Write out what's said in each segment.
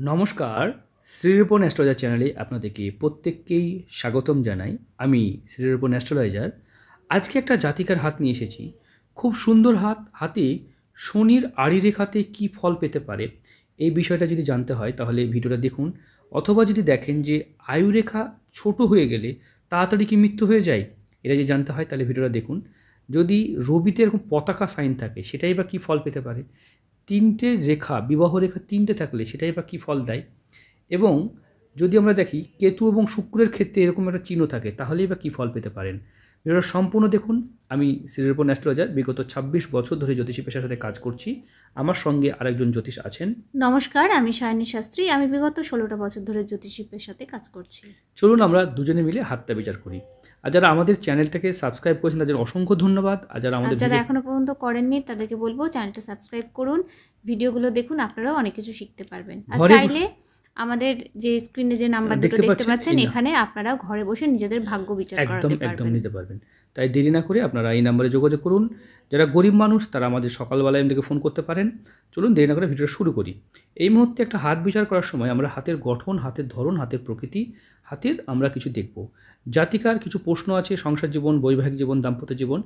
নমস্কার, শ্রীরূপন অ্যাস্ট্রোলজার চ্যানেলে আপনাদেরকে প্রত্যেককেই স্বাগতম জানাই। আমি শ্রীরূপন অ্যাস্ট্রোলজার। আজকে একটা জাতিকার হাত নিয়ে এসেছি। খুব সুন্দর হাতে শনির আড়িরেখাতে কী ফল পেতে পারে এই বিষয়টা যদি জানতে হয় তাহলে ভিডিওটা দেখুন। অথবা যদি দেখেন যে আয়ুরেখা ছোট হয়ে গেলে তাড়াতাড়ি কি মৃত্যু হয়ে যায়, এটা যদি জানতে হয় তাহলে ভিডিওটা দেখুন। যদি রবিতে এরকম পতাকা সাইন থাকে সেটাই বা কী ফল পেতে পারে, তিনটে রেখা বিবাহ রেখা তিনটে থাকলে সেটাই বা কী ফল দেয়, এবং যদি আমরা দেখি কেতু এবং শুক্রের ক্ষেত্রে এরকম একটা চিহ্ন থাকে তাহলেই বা কী ফল পেতে পারেন। ভিডিওটা সম্পূর্ণ দেখুন। আমি শ্রীরূপন অ্যাস্ট্রোলজার, বিগত 26 বছর ধরে জ্যোতিষী পেশার সাথে কাজ করছি। আমার সঙ্গে আরেকজন জ্যোতিষ আছেন। নমস্কার, আমি সায়নী শাস্ত্রী। আমি বিগত 16টা বছর ধরে জ্যোতিষী পেশাতে কাজ করছি। চলুন আমরা দুজনে মিলে হাতটা বিচার করি। আর যারা আমাদের চ্যানেলটাকে সাবস্ক্রাইব করেছেন তাদের অসংখ্য ধন্যবাদ। আর যারা এখনো পর্যন্ত করেননি তাদেরকে বলবো চ্যানেলটা সাবস্ক্রাইব করুন, ভিডিওগুলো দেখুন, আপনারাও অনেক কিছু শিখতে পারবেন। আর চাইলে আমাদের যে স্ক্রিনে যে নাম্বার দুটো দেখতে পাচ্ছেন এখানে আপনারা ঘরে বসে নিজেদের ভাগ্য বিচার একদম নিতে পারবেন। তাই দেরি না করে আপনারা এই নাম্বারে যোগাযোগ করুন। যারা গরিব মানুষ তারা আমাদের সকালবেলায় আমাদেরকে ফোন করতে পারেন। চলুন দেরি না করে ভিডিওটা শুরু করি। এই মুহূর্তে একটা হাত বিচার করার সময় আমরা হাতের গঠন, হাতের ধরন, হাতের প্রকৃতি, আমরা কিছু দেখব। জাতিকার কিছু প্রশ্ন আছে, সংসার জীবন, বৈবাহিক জীবন, দাম্পত্য জীবন।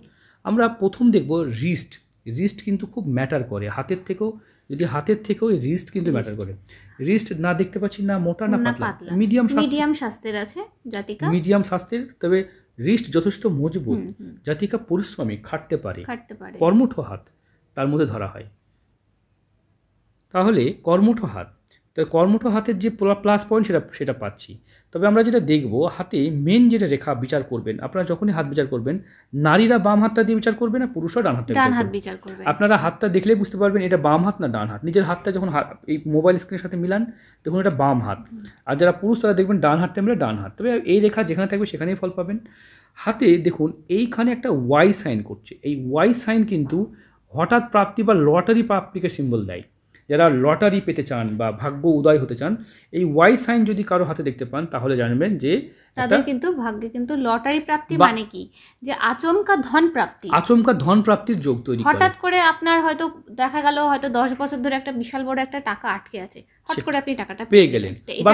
আমরা প্রথম দেখব রিস্ট কিন্তু খুব ম্যাটার করে। হাতের থেকেও এই রিস্ট কিন্তু ম্যাটার করে। রিস্ট না দেখতে পাচ্ছি না মোটা না পাতলা, মিডিয়াম স্বাস্থ্যের আছে জাতিকা, মিডিয়াম স্বাস্থ্যের, তবে রিস্ট যথেষ্ট মজবুত। জাতিকা পরিশ্রমী, খাটতে পারে, কর্মঠ হাত তার মধ্যে ধরা হয়। তাহলে কর্মঠ হাতের যে প্লাস পয়েন্ট সেটা পাচ্ছি। তবে আমরা যেটা দেখব, হাতে মেন যেটা রেখা বিচার করবেন আপনারা, যখনই হাত বিচার করবেন নারীরা বাম হাতটা দিয়ে বিচার করবেন না পুরুষরা ডান হাত বিচার করবেন। আপনারা হাতটা দেখলেই বুঝতে পারবেন এটা বাম হাত না ডান হাত। নিজের হাতটা যখন এই মোবাইল স্ক্রিনের সাথে মিলান দেখুন এটা বাম হাত। আর যারা পুরুষ তারা দেখবেন ডান হাতটা মিলে ডান হাত। তবে এই রেখা যেখানে থাকবে সেখানেই ফল পাবেন। হাতে দেখুন এইখানে একটা ওয়াই সাইন করছে। এই ওয়াই সাইন কিন্তু হঠাৎ প্রাপ্তি বা লটারি প্রাপ্তিকে সিম্বল দেয়। যারা লটারি পেতে চান বা ভাগ্য উদয় হতে চান, এই ওয়াই সাইন যদি কারো হাতে দেখতে পান তাহলে জানবেন যে তাদের কিন্তু ভাগ্যে কিন্তু লটারি প্রাপ্তি মানে কি, যে আচমকা ধন প্রাপ্তির যোগ তৈরি করে। হঠাৎ করে আপনার হয়তো দেখা গেল হয়তো 10 বছর ধরে একটা বিশাল বড় একটা টাকা আটকে আছে, হঠাৎ করে আপনি টাকাটা পেয়ে গেলেন, বা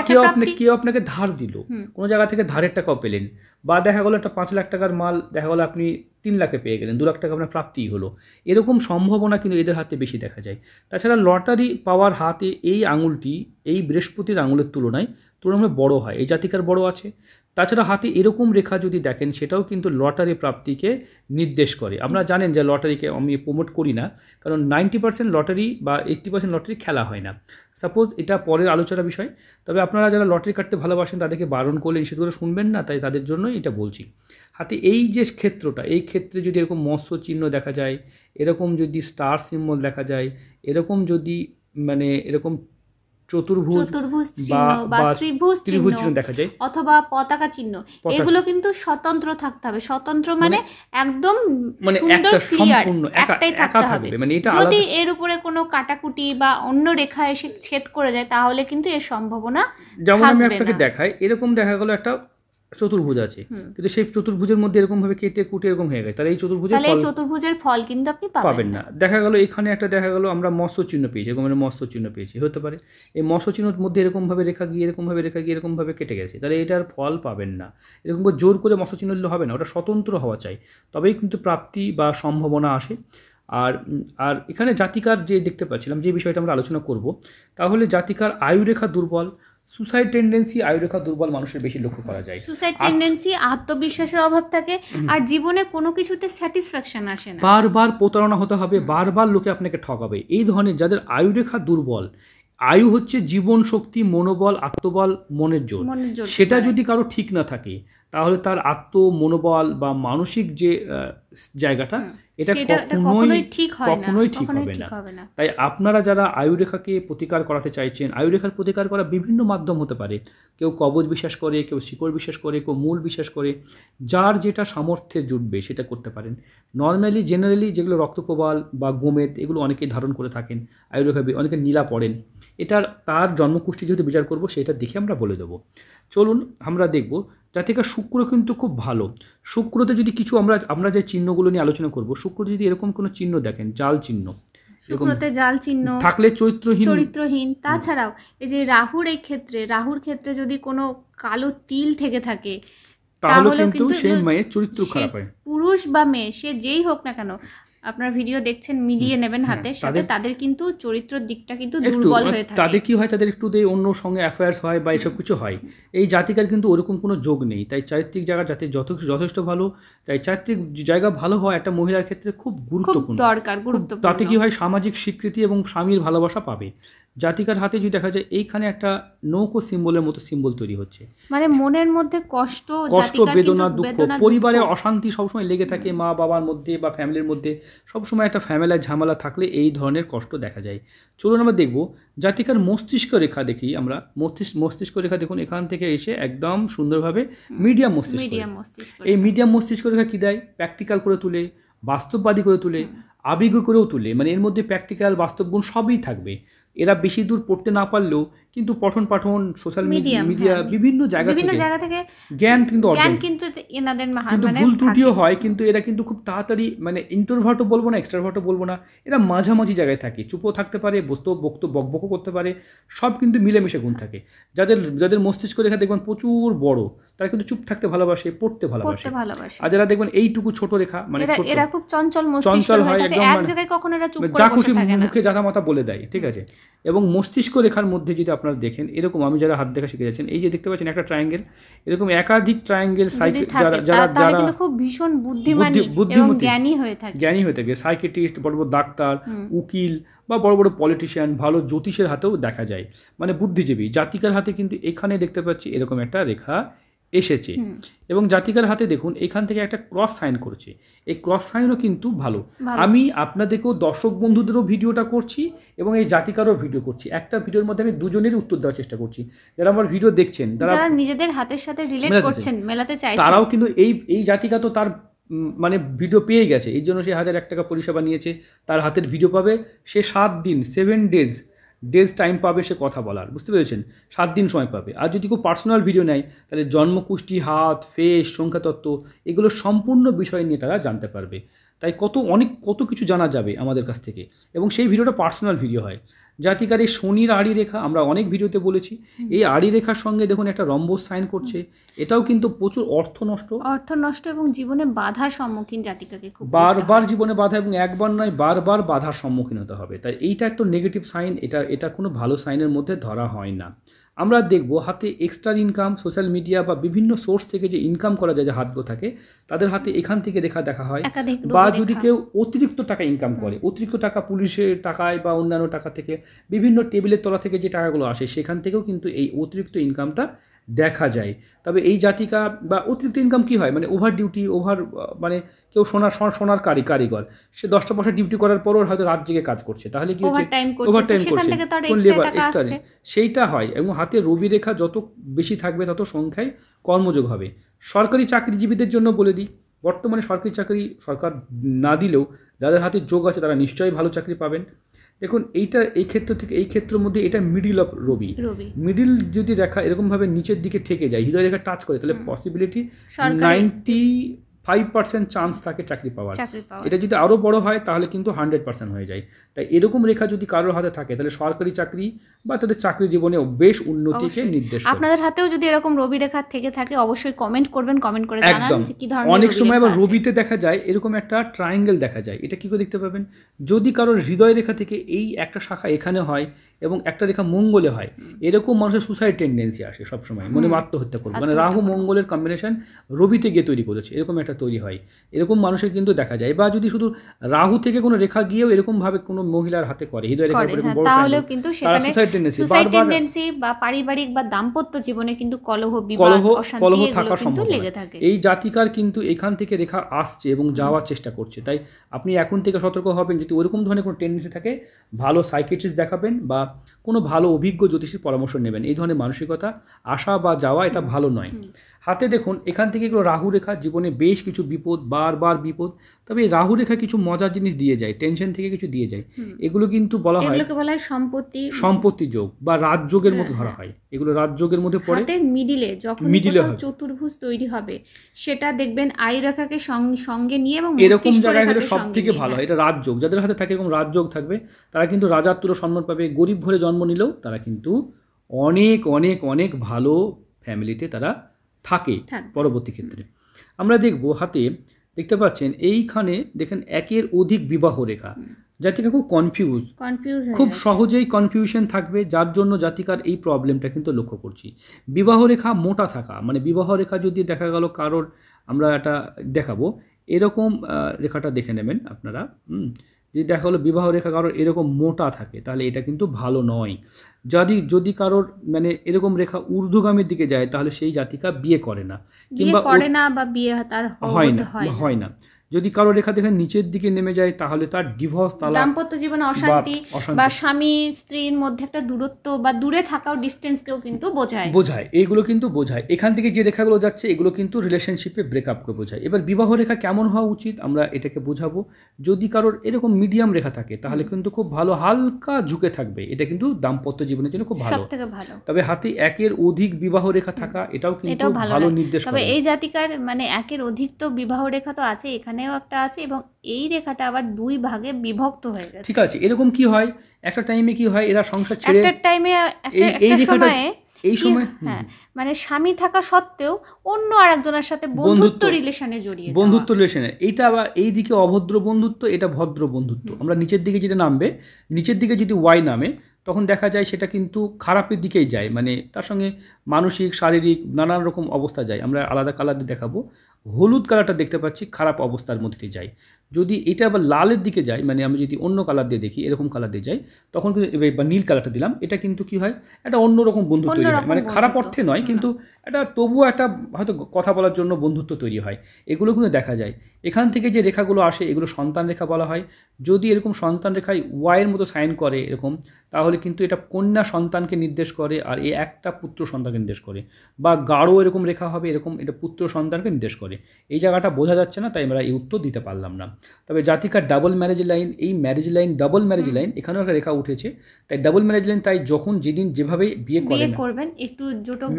কেউ আপনাকে ধার দিল, কোনো জায়গা থেকে ধারের টাকাও পেলেন, বা দেখা গেলো একটা 5 লাখ টাকার মাল দেখা গেলো আপনি 3 লাখে পেয়ে গেলেন, 2 লাখ টাকা আপনার প্রাপ্তিই হলো। এরকম সম্ভাবনা কিন্তু এদের হাতে বেশি দেখা যায়। তাছাড়া লটারি পাওয়ার হাতে এই আঙুলটি এই বৃহস্পতির আঙুলের তুলনায় বড় হয়। এই জাতিকার বড় আছে। তাছাড়া হাতে এরকম রেখা যদি দেখেন সেটাও কিন্তু লটারি প্রাপ্তিকে নির্দেশ করে। আপনারা জানেন যে লটারিকে আমি প্রমোট করি না, কারণ 90% লটারি বা 80% লটারি খেলা হয় না। সাপোজ এটা পরের আলোচনার বিষয়। তবে আপনারা যারা লটারি কাটতে ভালোবাসেন তাদেরকে বারণ করলে নিষেধ করে শুনবেন না, তাই তাদের জন্যই এটা বলছি। হাতে এই যে ক্ষেত্রটা, এই ক্ষেত্রে যদি এরকম মৎস্য চিহ্ন দেখা যায়, এরকম যদি স্টার সিম্বল দেখা যায়, এরকম যদি এরকম চতুর্ভুজ বা ত্রিভুজ চিহ্ন দেখা যায়, অথবা পতাকা চিহ্ন, এগুলো কিন্তু স্বতন্ত্র থাকতে হবে। স্বতন্ত্র মানে একদম সুন্দর ক্লিয়ার একটাই থাকতে হবে। যদি এর উপরে কোনো কাটাকুটি বা অন্য রেখা এসে ছেদ করে যায় তাহলে কিন্তু এর সম্ভাবনা, যেমন আমি আপনাকে দেখাই, এরকম দেখা গেল একটা চতুর্ভুজ আছে, কিন্তু সেই চতুর্ভুজের মধ্যে এরকম ভাবে কেটে কুটে এরকম হয়ে গেছে, তাহলে এই চতুর্ভুজের ফল কিন্তু আপনি পাবেন না। দেখা গেল এখানে একটা দেখা গেল আমরা মৎস্য চিহ্ন পেয়েছি, এরকম মৎস্য চিহ্ন পেয়েছি, হতে পারে এই মৎস্য চিহ্নের মধ্যে এরকম ভাবে রেখা গিয়ে এরকম ভাবে কেটে গেছে, তাহলে এটার ফল পাবেন না। এরকম জোর করে মৎস্য চিহ্ন দিলে হবে না, ওটা স্বতন্ত্র হওয়া চাই, তবেই কিন্তু প্রাপ্তি বা সম্ভাবনা আসে। আর এখানে জাতিকার যে দেখতে পাচ্ছিলাম যে বিষয়টা আমরা আলোচনা করব, তাহলে জাতিকার আয়ুরেখা দুর্বল, সুসাইড টেন্ডেন্সি, আয়ুরেখা দুর্বল মানুষের বেশি লক্ষ্য করা যায়। সুসাইড টেন্ডেন্সি, আত্মবিশ্বাসের অভাব থাকে, আর জীবনে কোনো কিছুতে স্যাটিসফ্যাকশন আসে না, বারবার প্রতারণা হতে হবে, বারবার লোকে আপনাকে ঠকাবে। এই ধরনের যাদের আয়ুরেখা দুর্বল, আয়ু হচ্ছে জীবন শক্তি, মনোবল, আত্মবল, মনের জোর, সেটা যদি কারো ঠিক না থাকে তাহলে তার মনোবল বা মানসিক যে জায়গাটা এটা কখনোই ঠিক হবে না। তাই আপনারা যারা আয়ুরেখাকে প্রতিকার করাতে চাইছেন, আয়ুরেখার প্রতিকার করা বিভিন্ন মাধ্যম হতে পারে। কেউ কবচ বিশ্বাস করে, কেউ শিকড় বিশ্বাস করে, কেউ মূল বিশ্বাস করে, যার যেটা সামর্থ্যে জুটবে সেটা করতে পারেন। জেনারেলি যেগুলো রক্তপ্রবাল বা গোমেদ এগুলো অনেকেই ধারণ করে থাকেন, আয়ুরেখা অনেকে নীলা পড়েন। তার জন্মকুষ্ঠি যেহেতু বিচার করবো সেটা দেখে আমরা বলে দেবো। চলুন আমরা দেখব। জাতিকার শুক্র কিন্তু খুব ভালো। শুক্রতে যদি কিছু আমরা যে চিহ্নগুলো নিয়ে আলোচনা করব, শুক্রতে যদি এরকম কোনো চিহ্ন দেখেন, জাল চিহ্ন, শুক্রতে জাল চিহ্ন থাকলে চরিত্রহীন। তাছাড়াও এই যে রাহুর ক্ষেত্রে যদি কোনো কালো তিল থেকে থাকে তাহলে কিন্তু সেই মেয়ের চরিত্র খারাপ হয়। পুরুষ বা মেয়ে সে যেই হোক না কেন, আপনার ভিডিও দেখছেন মিলিয়ে নেবেন হাতের সাথে, তাদের কিন্তু চরিত্রের দিকটা কিন্তু দুর্বল হয়ে থাকে। তাদের কি হয়, তাদের একটু অন্য সঙ্গে অ্যাফেয়ার্স হয় বা এসব কিছু হয়। এই জাতিকার কিন্তু ওরকম কোনো যোগ নেই। তাই চারিত্রিক জায়গা যাতে যথেষ্ট ভালো, তাই চারিত্রিক জায়গা ভালো হয় একটা মহিলার ক্ষেত্রে খুব গুরুত্বপূর্ণ, গুরুত্বপূর্ণ। তাতে কি হয়, সামাজিক স্বীকৃতি এবং স্বামীর ভালোবাসা পাবে। জাতিকার হাতে যদি দেখা যায় এইখানে একটা নৌকো সিম্বলের মতো সিম্বল তৈরি হচ্ছে, মানে মনের মধ্যে কষ্ট, বেদনা, দুঃখ, পরিবারে অশান্তি সবসময় লেগে থাকে, মা বাবার মধ্যে বা ফ্যামিলির মধ্যে সবসময় একটা ফ্যামিলির ঝামেলা থাকলে এই ধরনের কষ্ট দেখা যায়। চলুন আমরা দেখবো জাতিকার মস্তিষ্ক রেখা দেখি আমরা। মস্তিষ্ক রেখা দেখুন এখান থেকে এসে একদম সুন্দরভাবে মিডিয়াম মস্তিষ্ক। এই মিডিয়াম মস্তিষ্ক রেখা কি দেয়, প্র্যাকটিক্যাল করে তুলে, বাস্তববাদী করে তুলে, আবেগ করেও তুলে, মানে এর মধ্যে প্র্যাকটিক্যাল বাস্তব গুণ সবই থাকবে। এরা বেশি দূর পড়তে না পারলেও কিন্তু পঠন সোশ্যাল মিডিয়া বিভিন্ন জায়গা থেকে জ্ঞান কিন্তু অর্জন, কিন্তু ভুল ত্রুটিও হয়, কিন্তু এরা কিন্তু খুব তাড়াতাড়ি, মানে ইন্ট্রোভার্টও বলবো না, এক্সট্রাভার্টও বলবো না, এরা মাঝামাঝি জায়গায় থাকে, চুপও থাকতে পারে, বকবকও করতে পারে, সব কিন্তু মিলেমিশে গুণ থাকে। যাদের মস্তিষ্ক রেখা দেখবেন প্রচুর বড়, তারা কিন্তু চুপ থাকতে ভালোবাসে, পড়তে ভালোবাসে। আর যারা দেখবেন এইটুকু ছোট রেখা, মানে এরা খুব চঞ্চল হয়, এক জায়গায় কখনো এরা চুপ করে বসে থাকে না, মুখে জাতা মাথা বলে দেয়, ঠিক আছে। এবং মস্তিষ্ক রেখার মধ্যে যদি আপনারা দেখেন এরকম, আমি যারা হাত দেখা শিখে যাচ্ছেন, এই যে দেখতে পাচ্ছেন একটা ট্রায়াঙ্গেল, এরকম একাধিক ট্রায়াঙ্গেল, যারা কিন্তু খুব ভীষণ বুদ্ধিমানী এবং জ্ঞানী হয়ে থাকে, সাইকিয়াট্রিস্ট, বড় বড় ডাক্তার, উকিল বা বড় বড় পলিটিশিয়ান, ভালো জ্যোতিষের হাতেও দেখা যায়, মানে বুদ্ধিজীবী। জাতিকার হাতে কিন্তু এখানে দেখতে পাচ্ছি এরকম একটা রেখা এসেছে, এবং জাতিকার হাতে দেখুন এখান থেকে একটা ক্রস সাইন করেছে। এই ক্রস সাইনও কিন্তু ভালো। আমি আপনাদেরকেও, দর্শক বন্ধুদেরও ভিডিওটা করছি এবং এই জাতিকারও ভিডিও করছি। একটা ভিডিওর মধ্যে আমি দুজনেরই উত্তর দেওয়ার চেষ্টা করছি। যারা আমার ভিডিও দেখছেন, যারা নিজেদের হাতের সাথে রিলেট করছেন, মেলাতে চাইছেন, তারাও কিন্তু এই জাতিকা তো তার মানে ভিডিও পেয়ে গেছে, এই জন্য সে 1001 টাকা পরিষেবা নিয়েছে, তার হাতের ভিডিও পাবে, সে 7 দিন 7 ডেজ টাইম পাবে সে কথা বলার, বুঝতে পেরেছেন, 7 দিন সময় পাবে। আর যদি কেউ পার্সোনাল ভিডিও নেয় তাহলে জন্মকুষ্টি, হাত, ফেস, সংখ্যাতত্ত্ব, এগুলো সম্পূর্ণ বিষয় নিয়ে তারা জানতে পারবে। তাই কত কিছু জানা যাবে আমাদের কাছ থেকে, এবং সেই ভিডিওটা পার্সোনাল ভিডিও হয়। জাতিকার এই শনির আড়ি রেখা আমরা অনেক ভিডিওতে বলেছি, এই আড়ি রেখার সঙ্গে দেখুন একটা রম্বস সাইন করছে, এটাও কিন্তু প্রচুর অর্থ নষ্ট এবং জীবনে বাধার সম্মুখীন জাতিকাকে খুব বারবার জীবনে বাধা, এবং একবার নয় বারবার বাধার সম্মুখীন হতে হবে। তাই এইটা একটা নেগেটিভ সাইন, এটা কোনো ভালো সাইনের মধ্যে ধরা হয় না। আমরা দেখব হাতে এক্সট্রা ইনকাম, সোশ্যাল মিডিয়া বা বিভিন্ন সোর্স থেকে যে ইনকাম করা যায়, যে হাতগুলো থাকে তাদের হাতে এখান থেকে রেখা দেখা হয়। বা যদি কেউ অতিরিক্ত টাকা ইনকাম করে, অতিরিক্ত টাকা পুলিশের টাকায় বা অন্যান্য টাকা থেকে, বিভিন্ন টেবিলের তলা থেকে যে টাকাগুলো আসে সেখান থেকেও কিন্তু এই অতিরিক্ত ইনকামটা দেখা যায়। তবে এই জাতিকা বা অতিরিক্ত ইনকাম কি হয়, মানে ওভার ডিউটি, মানে কেউ সোনার কারিগর, সে 10টা পয়সা ডিউটি করার পরও হয়তো রাত জেগে কাজ করছে, তাহলে কি হচ্ছে, ওভারটাইম করছে, সেইটা হয়। এবং হাতে রবি রেখা যত বেশি থাকবে তত সংখ্যায় কর্মযোগ হবে। সরকারি চাকরিজীবীদের জন্য বলে দিই, বর্তমানে সরকারি চাকরি সরকার না দিলেও যাদের হাতে যোগ আছে তারা নিশ্চয়ই ভালো চাকরি পাবেন। দেখুন এই ক্ষেত্রের মধ্যে এটা মিডিল অফ রবি, মিডিল যদি রেখা এরকমভাবে নিচের দিকে ঠেকে যায়, হৃদয় রেখা টাচ করে, তাহলে পসিবিলিটি 95% চান্স থাকে চাকরি পাওয়ার। এটা যদি আরও বড় হয় তাহলে কিন্তু 100% হয়ে যায়। তাই এরকম রেখা যদি কারোর হাতে থাকে তাহলে সরকারি চাকরি বা তাদের চাকরি জীবনে বেশ উন্নতিকে নির্দেশ করে। আপনাদের হাতেও যদি এরকম রবি রেখা থেকে থাকে অবশ্যই কমেন্ট করে জানান যে কি ধরনের। অনেক সময় আবার রবিতে দেখা যায় এরকম একটা ট্রায়াঙ্গেল দেখা যায়, এটা কি করে দেখতে পাবেন, যদি কারোর হৃদয় রেখা থেকে এই একটা শাখা এখানে হয় এবং একটা রেখা মঙ্গলে হয়, এরকম মানুষের সুসাইড টেন্ডেন্সি আসে সবসময়, মনে আত্মহত্যা করবে, মানে রাহু মঙ্গলের কম্বিনেশন রবিতে গিয়ে তৈরি করেছে, এরকম একটা তৈরি হয়, এরকম মানুষের কিন্তু দেখা যায়। বা যদি শুধু রাহু থেকে কোনো রেখা গিয়েও এরকম ভাবে কোনো মহিলার হাতে করে, হৃদয় রেখা তাহলেও কিন্তু সেখানে সুসাইড টেন্ডেন্সি বা পারিবারিক বা দাম্পত্য জীবনে কিন্তু কলহ থাকার সম্ভাবনা লেগে থাকে। এই জাতিকার কিন্তু এখান থেকে রেখা আসছে এবং যাওয়ার চেষ্টা করছে। তাই আপনি এখন থেকে সতর্ক হবেন, যদি ওরকম ধরনের কোনো টেন্ডেন্সি থাকে ভালো সাইকিয়াট্রিস্ট দেখাবেন বা কোনো ভালো অভিজ্ঞ জ্যোতিষীর পরামর্শ নেবেন। এই ধরনের মানসিকতা আসা বা যাওয়া এটা ভালো নয়। হাতে দেখুন এখান থেকে এগুলো রাহু রেখা, জীবনে বেশ কিছু বিপদ, বারবার বিপদ, তবে এই রাহু রেখা কিছু মজার জিনিস দিয়ে যায়, টেনশন থেকে কিছু দিয়ে যায়। এগুলো কিন্তু বলা হয় সম্পত্তি যোগ বা রাজযোগের মধ্যে ধরা হয়, এগুলো রাজযোগের মধ্যে পড়ে। হাতের মিডিলে যখন চতুর্ভুজ তৈরি হবে সেটা দেখবেন আয়ু রেখাকে সঙ্গে নিয়ে এবং এরকম জায়গায় হলে সব থেকে ভালো হয়, এটা রাজযোগ। যাদের হাতে থাকে এরকম রাজযোগ থাকবে তারা কিন্তু রাজার তুল্য সম্মান পাবে। গরিব ঘরে জন্ম নিলেও তারা কিন্তু অনেক অনেক অনেক ভালো ফ্যামিলিতে তারা থাকে পরবর্তী ক্ষেত্রে। আমরা দেখব হাতে দেখতে পাচ্ছেন এইখানে দেখেন একের অধিক বিবাহ রেখা, জাতিকা খুব কনফিউজ খুব সহজেই কনফিউশন থাকবে, যার জন্য জাতিকার এই প্রবলেমটা কিন্তু লক্ষ্য করছি। বিবাহ রেখা মোটা থাকা, মানে বিবাহ রেখা যদি দেখা গেল কারোর, আমরা এটা দেখাবো এরকম রেখাটা দেখে নেবেন আপনারা। যদি দেখা হলো বিবাহ রেখা কারোর এরকম মোটা থাকে তাহলে এটা কিন্তু ভালো নয়। যদি কারোর মানে এরকম রেখা ঊর্ধ্বগামীর দিকে যায় তাহলে সেই জাতিকা বিয়ে করে না, কিংবা বা বিয়ে তার হয় না। যদি কারো রেখা দেখেন নিচের দিকে নেমে যায় তাহলে তার ডিভোর্স, তালাক, দাম্পত্য জীবনে অশান্তি বা স্বামী স্ত্রীর মধ্যে একটা দূরত্ব বা দূরে থাকাও ডিসটেন্সকেও কিন্তু বোঝায়, এইগুলো কিন্তু বোঝায়। এখান থেকে যে রেখাগুলো যাচ্ছে এগুলো কিন্তু রিলেশনশিপে ব্রেকআপকে বোঝায়। এবার বিবাহ রেখা কেমন হওয়া উচিত আমরা এটাকে বোঝাবো। যদি কারোর এরকম মিডিয়াম রেখা থাকে তাহলে কিন্তু খুব ভালো, হালকা ঝুঁকে থাকবে, এটা কিন্তু দাম্পত্য জীবনের জন্য খুব ভালো। তবে হাতে একের অধিক বিবাহ রেখা থাকা এটাও কিন্তু ভালো নির্দেশ করে। তবে এই জাতিকার মানে একের অধিক তো বিবাহ রেখা তো আছে, এখানেও একটা আছে এবং এই রেখাটা আবার দুই ভাগে বিভক্ত হয়ে গেছে। ঠিক আছে, এরকম কি হয় একটা টাইমে কি হয় এরা সংসার ছেড়ে একটা টাইমে এই সময় হ্যাঁ মানে স্বামী থাকা সত্ত্বেও অন্য আরেকজনের সাথে বন্ধুত্ব রিলেশনে জড়িয়ে বন্ধুত্ব রিলেশনে, এইটা আবার এই দিকে অভদ্র বন্ধুত্ব, এটা ভদ্র বন্ধুত্ব। আমরা নিচের দিকে যেটা নামবে, নিচের দিকে যদি ওয়াই নামে তখন দেখা যায় সেটা কিন্তু খারাপের দিকেই যায়, মানে তার সঙ্গে মানসিক শারীরিক নানান রকম অবস্থা যায়। আমরা আলাদা কালার দিয়ে দেখাবো। হলুদ কালারটা দেখতে পাচ্ছি খারাপ অবস্থার মধ্যে দিয়ে যায়। যদি এটা আবার লালের দিকে যায়, মানে আমি যদি অন্য কালার দিয়ে দেখি, এরকম কালার দিয়ে যাই তখন কিন্তু, বা নীল কালারটা দিলাম, এটা কিন্তু কি হয় একটা অন্যরকম বন্ধুত্ব তৈরি হয়, মানে খারাপ অর্থে নয় কিন্তু এটা তবুও একটা হয়তো কথা বলার জন্য বন্ধুত্ব তৈরি হয়। এগুলো কিন্তু দেখা যায়। এখান থেকে যে রেখাগুলো আসে এগুলো সন্তান রেখা বলা হয়। যদি এরকম সন্তান রেখায় ওয়াইয়ের মতো সাইন করে এরকম, তাহলে কিন্তু এটা কন্যা সন্তানকে নির্দেশ করে, আর এই একটা পুত্র সন্তানকে নির্দেশ করে। বা গাঢ় এরকম রেখা হবে এরকম, এটা পুত্র সন্তানকে নির্দেশ করে। এই জায়গাটা বোঝা যাচ্ছে না তাই আমরা এই উত্তর দিতে পারলাম না। তবে জাতিকার ডাবল ম্যারেজ লাইন, এই marriage line double marriage line, এখানেও একটা রেখা উঠেছে, তাই ডাবল ম্যারেজ লাইন, তাই যখন যেদিন যেভাবে বিয়ে করবেন একটু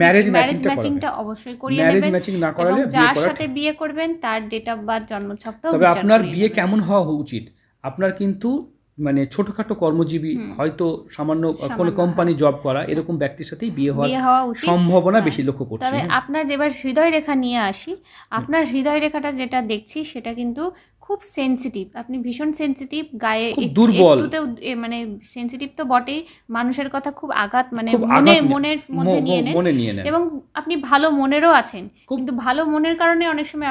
ম্যারেজ ম্যাচিংটা অবশ্যই করিয়ে নেবেন। ম্যারেজ ম্যাচিং না করালে যার সাথে বিয়ে করবেন তার ডেট অফ বার্থ জন্মছকটাও তবে আপনার বিয়ে কেমন হওয়া উচিত, আপনার কিন্তু মানে ছোটখাটো কর্মজীবী হয়তো সামান্য কোনো কোম্পানি জব করা এরকম ব্যক্তির সাথেই বিয়ে হওয়ার সম্ভাবনা বেশি লক্ষ্য করছি। তবে আপনার যেবার হৃদয় রেখা নিয়ে আসি, আপনার হৃদয় রেখাটা যেটা দেখছি সেটা কিন্তু খুব সেনসিটিভ, আপনি ভীষণ সেনসিটিভ, গায়ে দুর্বল, মানে সেনসিটিভ তো বটেই, মানুষের কথা খুব আঘাত মানে মনের মধ্যে নিয়ে নেন এবং আপনি ভালো মনেরও আছেন, কিন্তু ভালো মনের কারণে অনেক সময়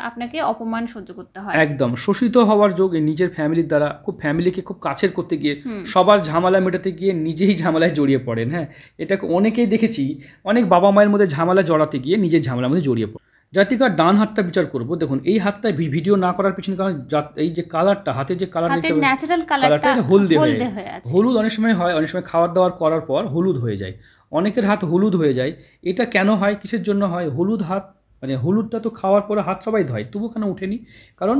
আপনাকে অপমান সহ্য করতে হয়। একদম শোষিত হওয়ার যোগ নিজের ফ্যামিলির দ্বারা, খুব ফ্যামিলিকে খুব কাছের করতে গিয়ে, সবার ঝামেলা মেটাতে গিয়ে নিজেই ঝামেলায় জড়িয়ে পড়েন। হ্যাঁ, এটা অনেকেই দেখেছি, অনেক বাবা মায়ের মধ্যে ঝামেলা জড়াতে গিয়ে নিজের ঝামেলার মধ্যে জড়িয়ে পড়ে। জাতিকার ডান হাতটা বিচার করব। দেখুন এই হাতটা ভিডিও না করার পিছনে কারণ এই যে কালারটা, হাতের যে কালার, কালারটা হলদে হয়ে আছে। হলুদ অনেক সময় হয়, অনেক সময় খাওয়ার দাওয়ার করার পর হলুদ হয়ে যায়, অনেকের হাত হলুদ হয়ে যায়। এটা কেন হয়, কিসের জন্য হয়? হলুদ হাত, মানে হলুদটা তো খাওয়ার পরে হাত সবাই ধয়, তবু কেন উঠেনি? কারণ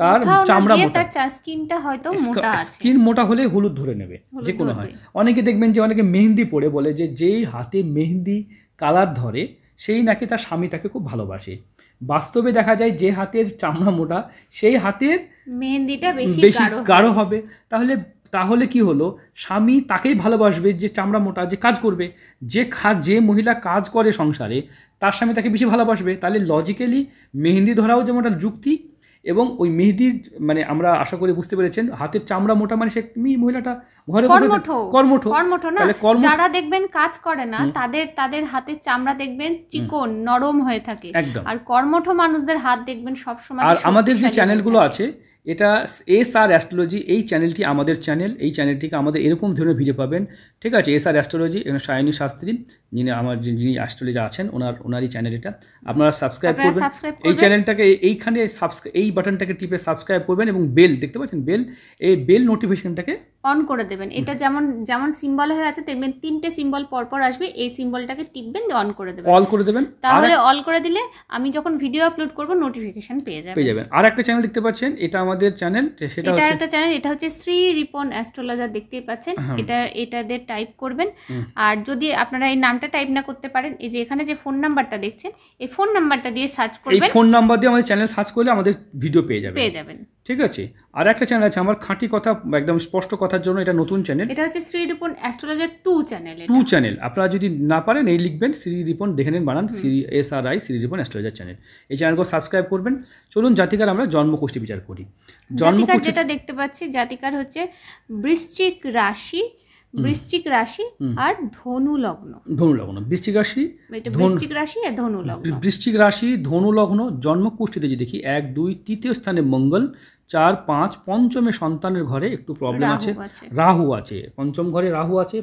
তার চামড়া মোটা, স্কিনটা হয়তো মোটা আছে, স্কিন মোটা হলে হলুদ ধরে নেবে, যে কোনো হয়। অনেকে দেখবেন যে অনেকে মেহেন্দি পরে বলে যে যেই হাতে মেহেন্দি কালার ধরে সেই নাকি তার স্বামী তাকে খুব ভালোবাসে। বাস্তবে দেখা যায় যে হাতের চামড়া মোটা সেই হাতের মেহেন্দিটা বেশি গাঢ় হবে। তাহলে কি হলো, স্বামী তাকেই ভালোবাসবে যে চামড়া মোটা, যে কাজ করবে, যে মহিলা কাজ করে সংসারে তার স্বামী তাকে বেশি ভালোবাসবে। তাহলে লজিক্যালি মেহেন্দি ধরাও যেমন একটা যুক্তি, এবং ওই মেহেদির মানে আমরা আশা করি বুঝতে পেরেছেন, হাতের চামড়া মোটা মানে সে মহিলাটা ঘরে কর্মঠ না। যারা দেখবেন কাজ করে না তাদের হাতের চামড়া দেখবেন চিকন নরম হয়ে থাকে, আর কর্মঠ মানুষদের হাত দেখবেন সবসময়। আর আমাদের যে চ্যানেলগুলো আছে, এটা এসআর অ্যাস্ট্রোলজি, এই চ্যানেলটি আমাদের চ্যানেল, এই চ্যানেলটিকে আমাদের এরকম ধরনের ভিডিও পাবেন। ঠিক আছে, এসআর অ্যাস্ট্রোলজি, সায়নী শাস্ত্রী, যিনি যিনি অ্যাস্ট্রোলজার আছেন ওনারই চ্যানেল এটা, আপনারা সাবস্ক্রাইব করবেন এই চ্যানেলটাকে, এইখানে এই বাটনটাকে টিপে সাবস্ক্রাইব করবেন এবং বেল দেখতে পাচ্ছেন, এই বেল নোটিফিকেশনটাকে অন করে দেবেন। এটা যেমন সিম্বল হয়ে আছে দেখবেন 3টে সিম্বল পরপর আসবে, এই সিম্বলটাকে টিপবেন দিয়ে অন করে দেবেন, তাহলে অল করে দিলে আমি যখন ভিডিও আপলোড করব নোটিফিকেশন পেয়ে যাবেন। আর একটা চ্যানেল দেখতে পাচ্ছেন, এটা আমাদের চ্যানেল, সেটা হচ্ছে একটা চ্যানেল, এটা হচ্ছে শ্রী রিপন অ্যাস্ট্রোলজার, দেখতেই পাচ্ছেন। এটাতে টাইপ করবেন, আর যদি আপনারা এই নামটা টাইপ না করতে পারেন, এই যে এখানে যে ফোন নাম্বারটা দেখছেন, এই ফোন নাম্বারটা দিয়ে সার্চ করবেন, এই ফোন নাম্বার দিয়ে আমাদের চ্যানেল সার্চ করলে আমাদের ভিডিও পেয়ে যাবেন। ঠিক আছে। আর একটা চ্যানেল আছে আমার, খাঁটি কথা একদম স্পষ্ট কথার জন্য, এটা নতুন চ্যানেল, এটা হচ্ছে শ্রী রিপন অ্যাস্ট্রোলজার 2 চ্যানেল। আপনারা যদি না পারেন এই লিখবেন শ্রী রিপন, দেখে নেন বানান, SRI Shri Ripon astrologer channel, এই চ্যানেলকে সাবস্ক্রাইব করবেন। চলুন জাতিকার আমরা জন্মকুষ্টি বিচার করি। জাতিকার যেটা দেখতে পাচ্ছি, জাতিকার হচ্ছে বৃশ্চিক রাশি আর ধনু লগ্ন। বৃশ্চিক রাশি ধনু লগ্ন। জন্মকুষ্ঠিতে যে দেখি 1, 2, তৃতীয় স্থানে মঙ্গল, 4, 5 পঞ্চমে সন্তানের ঘরে একটু প্রবলেম আছে, রাহু আছে পঞ্চম ঘরে,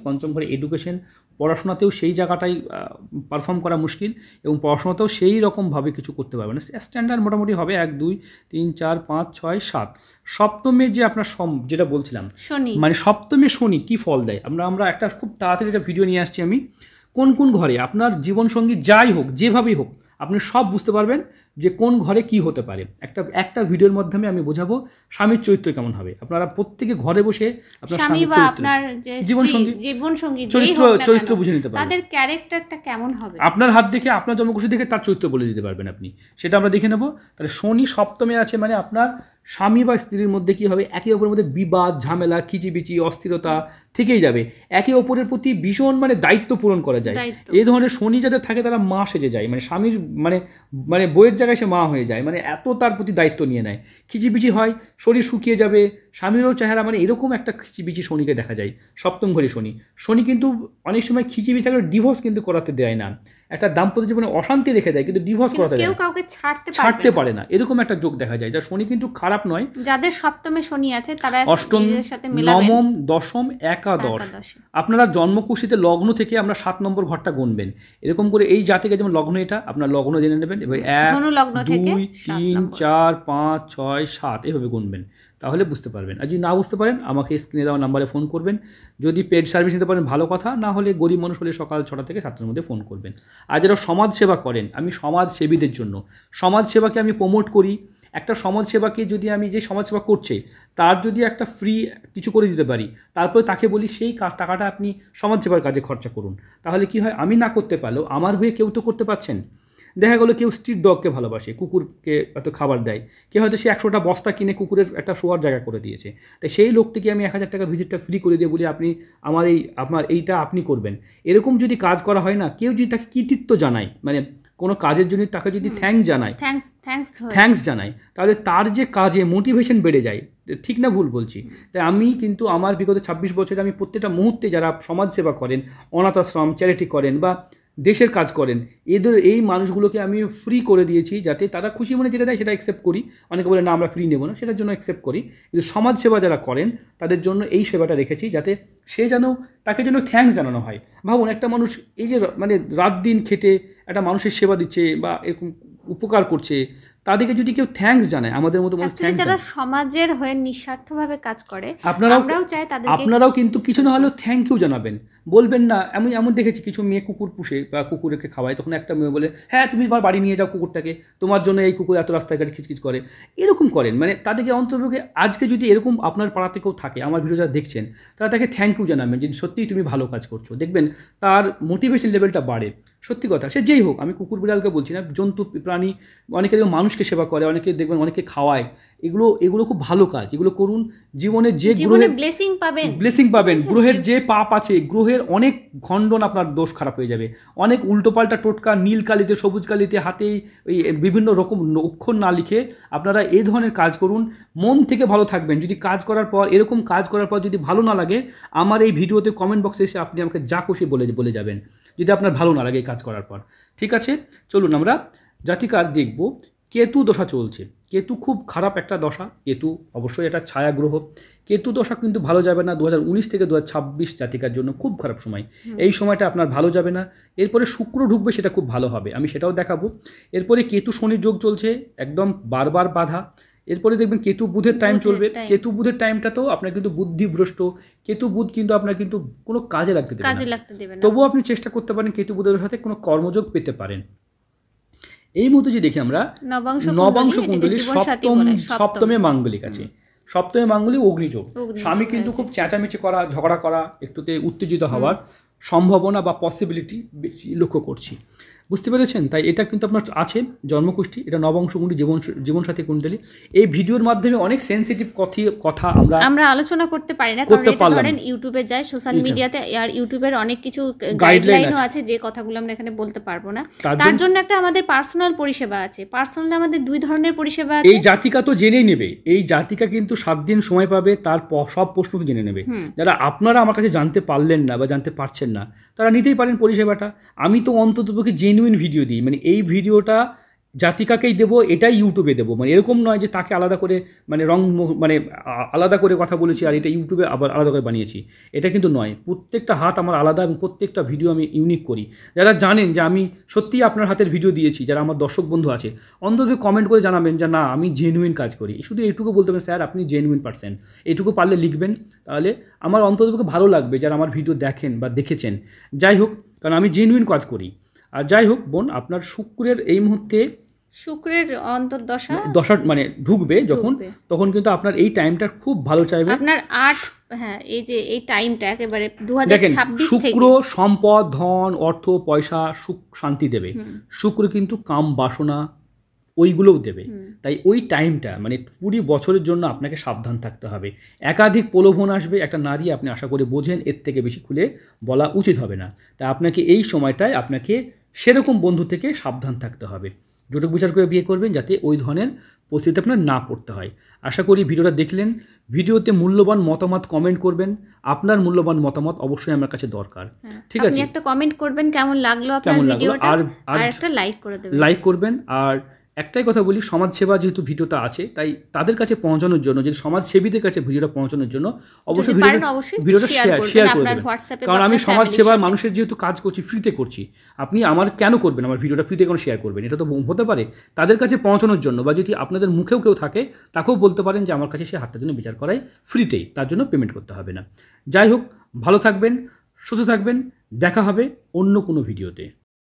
পঞ্চম ঘরে এডুকেশন, পড়াশোনাতেও সেই জায়গাটাই পারফর্ম করা মুশকিল এবং পড়াশোনাতেও সেই রকমভাবে কিছু করতে পারবে না, স্ট্যান্ডার্ড মোটামুটি হবে। 1, 2, 3, 4, 5, 6, 7 সপ্তমে যে আপনার মানে সপ্তমে শনি কি ফল দেয়, আমরা একটা খুব তাড়াতাড়ি একটা ভিডিও নিয়ে আসছি আমি, কোন ঘরে আপনার জীবনসঙ্গী যাই হোক যেভাবেই হোক আপনি সব বুঝতে পারবেন যে কোন ঘরে কি হতে পারে। একটা ভিডিওর মাধ্যমে আমি বোঝাবো স্বামীর চরিত্র কেমন হবে। আপনারা প্রত্যেকে ঘরে বসে আপনার স্বামীর জীবনসঙ্গী চরিত্র বুঝে নিতে পারবেন, তাদের ক্যারেক্টারটা কেমন হবে, আপনার হাত দেখে, আপনার জন্মকুষ্ঠি দেখে তার চরিত্র বলে দিতে পারবেন আপনি, সেটা আমরা দেখে নেব। তাহলে শনি সপ্তমে আছে মানে আপনার স্বামী বা স্ত্রীর মধ্যে কি হবে, একে অপরের মধ্যে বিবাদ, ঝামেলা, খিচিবিচি, অস্থিরতা থেকেই যাবে, একে অপরের প্রতি ভীষণ দায়িত্ব পূরণ করা যায়। এই ধরনের শনি যাদের থাকে তারা মা সেজে যায়, স্বামীর বইয়ের জায়গায় সে মা হয়ে যায়, এত তার প্রতি দায়িত্ব নিয়ে নেয়। খিচিবিচি হয়, শরীর শুকিয়ে যাবে, স্বামীরও চেহারা এরকম একটা খিচিবিচি শনিকে দেখা যায়। সপ্তম ঘরে শনি কিন্তু অনেক সময় খিচিবিচি থাকলে ডিভোর্স কিন্তু করাতে দেয় না, একটা দাম্পত্য জীবনে অশান্তি রেখে দেয়, কিন্তু ডিভোর্স করাতে দেয়, কাউকে ছাড়তে পারে না, এরকম একটা যোগ দেখা যায়। যা শনি কিন্তু খারাপ নয়, যাদের সপ্তমে শনি আছে তারা অষ্টম, নবম, দশম, একাদশ, আপনারা জন্মকুষ্ঠিতে লগ্ন থেকে আমরা 7 নম্বর ঘরটা গুনবেন, এরকম করে এই জাতিকে যেমন লগ্ন, এটা আপনার লগ্ন জেনে নেবেন, 1, 2, 3, 4, 5, 6, 7 এভাবে গুনবেন, তাহলে বুঝতে পারবেন। আর যদি না বুঝতে পারেন আমাকে স্ক্রিনে দেওয়া নাম্বারে ফোন করবেন, যদি পেড সার্ভিস নিতে পারেন ভালো কথা, না হলে গরিব মানুষ হলে সকাল 6টা থেকে 7টার মধ্যে ফোন করবেন। আর যারা সমাজসেবা করেন, আমি সমাজসেবীদের জন্য সমাজসেবাকে আমি প্রমোট করি। একটা সমাজসেবাকে যদি আমি যে সমাজসেবা করছে তার যদি একটা ফ্রি কিছু করে দিতে পারি, তারপরে তাকে বলি সেই টাকাটা আপনি সমাজসেবার কাজে খরচা করুন, তাহলে কি হয়, আমি না করতে পারলেও আমার হয়ে কেউ তো করতে পারছেন। দেখা গেলো কেউ স্ট্রিট ডগকে ভালোবাসে, কুকুরকে এত খাবার দেয়, কেউ হয়তো সে 100টা বস্তা কিনে কুকুরের একটা শোয়ার জায়গা করে দিয়েছে, তাই সেই লোকটিকে আমি 1000 টাকা ভিজিটটা ফ্রি করে দিয়ে বলি আপনি আপনার এইটা আপনি করবেন। এরকম যদি কাজ করা হয় না, কেউ যদি তাকে কৃতিত্ব জানায়, কোনো কাজের জন্য তাকে যদি থ্যাঙ্কস জানায়, তাহলে তার যে কাজে মোটিভেশন বেড়ে যায়। ঠিক না ভুল বলছি? তাই আমি কিন্তু আমার বিগত 26 বছরে আমি প্রত্যেকটা মুহূর্তে যারা সমাজসেবা করেন, অনাথ আশ্রম, চ্যারিটি করেন বা দেশের কাজ করেন, এই মানুষগুলোকে আমি ফ্রি করে দিয়েছি, যাতে তারা খুশি মনে যেটা দেয় সেটা অ্যাকসেপ্ট করি। অনেকে বলে না আমরা ফ্রি নেব না, সেটার জন্য অ্যাকসেপ্ট করি, কিন্তু সমাজসেবা যারা করেন তাদের জন্য এই সেবাটা রেখেছি, যাতে তাকে যেন থ্যাঙ্কস জানানো হয়। ভাবুন, একটা মানুষ এই যে রাত দিন খেটে একটা মানুষের সেবা দিচ্ছে বা এরকম উপকার করছে, তাদেরকে যদি কেউ থ্যাঙ্কস জানায়, আমাদের মতো মানুষ থ্যাঙ্কস, যারা সমাজের হয়ে নিঃস্বার্থভাবে কাজ করে, আপনারাও কিন্তু কিছু না হলেও থ্যাঙ্ক ইউ জানাবেন, বলবেন না। আমি এমন দেখেছি কিছু মেয়ে কুকুর পুষে বা কুকুরকে খাওয়ায়, তখন একটা মেয়ে বলে হ্যাঁ তুমি বাড়ি নিয়ে যাও কুকুরটাকে, তোমার জন্য এই কুকুর এত রাস্তায় গাড়ি খিচখিচ করে, এরকম করেন। তাদেরকে অন্তর্ভুক্ত, আজকে যদি এরকম আপনার পাড়াতে কেউ থাকে, আমার ভিডিও যারা দেখছেন তারা তাকে থ্যাঙ্ক ইউ জানাবেন যে সত্যিই তুমি ভালো কাজ করছো, দেখবেন তার মোটিভেশন লেভেলটা বাড়ে। সত্যি কথা, সে যেই হোক, আমি কুকুর বিড়ালকে বলছি না, জন্তু প্রাণী, অনেকে দেখবেন মানুষকে সেবা করে, অনেকে দেখবেন অনেকে খাওয়ায়, এগুলো খুব ভালো কাজ, এগুলো করুন। জীবনে যে গ্রহে ব্লেসিং পাবেন, গ্রহের যে পাপ আছে, গ্রহের অনেক খণ্ডন আপনার দোষ খারাপ হয়ে যাবে, অনেক উল্টোপাল্টা টোটকা নীল কালিতে সবুজ কালিতে হাতে ওই বিভিন্ন রকম অক্ষর না লিখে আপনারা এই ধরনের কাজ করুন, মন থেকে ভালো থাকবেন। যদি কাজ করার পর এরকম কাজ করার পর যদি ভালো না লাগে, আমার এই ভিডিওতে কমেন্ট বক্সে এসে আপনি আমাকে যা খুশি বলে যাবেন, যদি আপনার ভালো না লাগে এই কাজ করার পর। ঠিক আছে, চলুন আমরা জাতিকার দেখব কেতু দশা চলছে, কেতু খুব খারাপ একটা দশা, কেতু অবশ্যই এটা ছায়া গ্রহ, কেতু দশা কিন্তু ভালো যাবে না। 2019 থেকে 2026 জাতিকার জন্য খুব খারাপ সময়, এই সময়টা আপনার ভালো যাবে না। এরপরে শুক্র ঢুকবে, সেটা খুব ভালো হবে, আমি সেটাও দেখাবো। এরপরে কেতু শনির যোগ চলছে, একদম বারবার বাধা। এরপরে দেখবেন কেতু বুধের টাইম চলবে, কেতু বুধের টাইমটাতেও আপনার কিন্তু বুদ্ধিভ্রষ্ট, কেতু বুধ কিন্তু আপনার কিন্তু কোনো কাজে লাগতে দেবে না, তবুও আপনি চেষ্টা করতে পারেন কেতু বুধের সাথে কোনো কর্মযোগ পেতে পারেন। এই মুহূর্তে যে দেখি আমরা নবাংশ কুণ্ডলী সপ্তমে মাঙ্গলিক আছে, সপ্তমে মাঙ্গলিক অগ্নিযোগ। স্বামী কিন্তু খুব চেঁচামেচি করা, ঝগড়া করা, একটুতে উত্তেজিত হওয়ার সম্ভাবনা বা পসিবিলিটি বেশি লক্ষ্য করছি, বুঝতে পেরেছেন? তাই এটা কিন্তু আপনার আছে জন্মকুষ্ঠী, এটা নবাংশ কুণ্ডলী, জীবনসাথী কুণ্ডলী। এই ভিডিওর মাধ্যমে অনেক সেন্সিটিভ কথা আমরা আলোচনা করতে পারি না, কারণ এটা ধরেন ইউটিউবে যায়, সোশ্যাল মিডিয়াতে, আর ইউটিউবের অনেক কিছু গাইডলাইনও আছে, যে কথাগুলো আমরা এখানে বলতে পারবো না। তার জন্য একটা আমাদের পার্সোনাল পরিষেবা আছে। পার্সোনাল আমাদের 2 ধরনের পরিষেবা আছে। এই জাতিকা তো জেনেই নেবে, এই জাতিকা কিন্তু 7 দিন সময় পাবে, তার সব প্রশ্ন জেনে নেবে। যারা আপনারা আমার কাছে জানতে পারলেন না বা জানতে পারছেন না, তারা নিতেই পারেন পরিষেবাটা। আমি তো অন্ততপক্ষে জেনুইন ভিডিও দিই, মানে এই ভিডিওটা জাতিকাকেই দেবো, এটাই ইউটিউবে দেবো, মানে এরকম নয় যে তাকে আলাদা করে মানে আলাদা করে কথা বলেছি আর এটা ইউটিউবে আবার আলাদা করে বানিয়েছি, এটা কিন্তু নয়। প্রত্যেকটা হাত আমার আলাদা এবং প্রত্যেকটা ভিডিও আমি ইউনিক করি। যারা জানেন যে আমি সত্যিই আপনার হাতের ভিডিও দিয়েছি, যারা আমার দর্শক বন্ধু আছে, অন্তত কমেন্ট করে জানাবেন যে না, আমি জেনুইন কাজ করি। শুধু এইটুকু বলতে পারেন, স্যার আপনি জেনুইন পারসন, এইটুকু পারলে লিখবেন, তাহলে আমার অন্ততপক্ষে ভালো লাগবে যারা আমার ভিডিও দেখেন বা দেখেছেন। যাই হোক, কারণ আমি জেনুইন কাজ করি। আর যাই হোক বোন, আপনার শুক্রের এই মুহূর্তে শুক্রের অন্তর্দশা মানে ঢুকবে যখন, তখন কিন্তু আপনার এই টাইমটা খুব ভালো চাইবে আপনার 8, হ্যাঁ এই যে এই টাইমটা একেবারে 2026 থেকে শুক্র সম্পদ, ধন, অর্থ, পয়সা, সুখ, শান্তি দেবে। শুক্র কিন্তু কাম বাসনা ওইগুলোও দেবে। তাই ওই টাইমটা মানে 20 বছরের জন্য আপনাকে সাবধান থাকতে হবে। একাধিক প্রলোভন আসবে, একটা নারী আপনি আশা করে বোঝেন, এর থেকে বেশি খুলে বলা উচিত হবে না। তাই আপনাকে এই সময়টায় আপনাকে সেরকম বন্ধু থেকে সাবধান থাকতে হবে। জোটক বিচার করে বিয়ে করবেন যাতে ওই ধরনের পরিস্থিতি আপনার না পড়তে হয়। আশা করি ভিডিওটা দেখলেন। ভিডিওতে মূল্যবান মতামত কমেন্ট করবেন, আপনার মূল্যবান মতামত অবশ্যই আমার কাছে দরকার। ঠিক আছে, আপনি একটা কমেন্ট করবেন কেমন লাগলো আপনার ভিডিওটা, আর একটা লাইক করে দেবেন, লাইক করবেন। আর একটাই কথা বলি, সমাজসেবা যেহেতু ভিডিওটা আছে, তাই তাদের কাছে পৌঁছানোর জন্য, যে সমাজসেবীদের কাছে ভিডিওটা পৌঁছানোর জন্য অবশ্যই ভিডিওটা শেয়ার করে দেবেন। কারণ আমি সমাজসেবার মানুষের যেহেতু কাজ করছি, ফ্রিতে করছি, আপনি আমার কেন করবেন, আমার ভিডিওটা ফ্রিতে কেন শেয়ার করবেন? এটা তো হতে পারে তাদের কাছে পৌঁছানোর জন্য, বা যদি আপনাদের মুখেও কেউ থাকে তাকেও বলতে পারেন যে আমার কাছে সে হাতটার জন্য বিচার করায় ফ্রিতেই, তার জন্য পেমেন্ট করতে হবে না। যাই হোক, ভালো থাকবেন, সুস্থ থাকবেন, দেখা হবে অন্য কোনো ভিডিওতে।